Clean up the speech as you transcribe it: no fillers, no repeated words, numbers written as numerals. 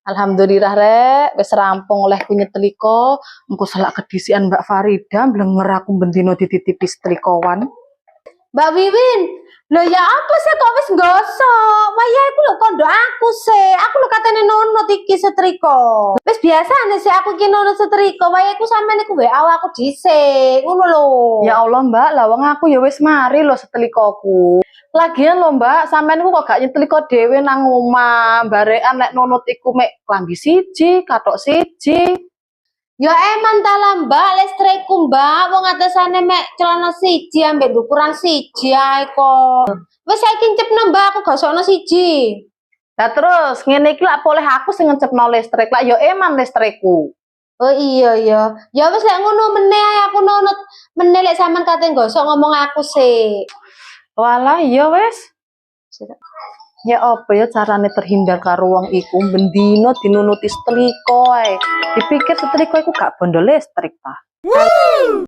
Alhamdulillah rek, wis rampung olehku nyetrika. Engko selak kedisian Mbak Farida blenger aku bendino dititipi setrikawan. Mbak Wiwin, lho ya apa sih kok wis gosok? Waya iku lho kondo aku sih. Aku lho katene nunut iki setrika. Wis biasane sih aku iki nunut setrika. Waya iku sampean iku WA aku dhisik. Ngono lho. Ya Allah Mbak, lawang aku ya wis mari lho setrikaku. Lagian lho Mbak, sampean iku kok gak nyetrika dhewe nang omah, barekan lek nunut iku mek klambi siji, kathok siji. Ya emang ta lah Mbak, listrikku Mbak, wong atasane mek celana siji ambek ukuran siji ae kok. Wis saiki cepno Mbak, aku gosokno siji. Lah terus ngene iki lak boleh aku sing ngecepno listrik, lak yo eman listrikku. Oh iya ya. Ya wis lek ngono meneh ae aku nunut. Meneh lek sampean kate gosok ngomong aku sih. Walah iya wis. Ya apa ya carane terhindar karo wong iku bendino dinunuti setrika ae. Dipikir setrika iku gak bondo listrik ta.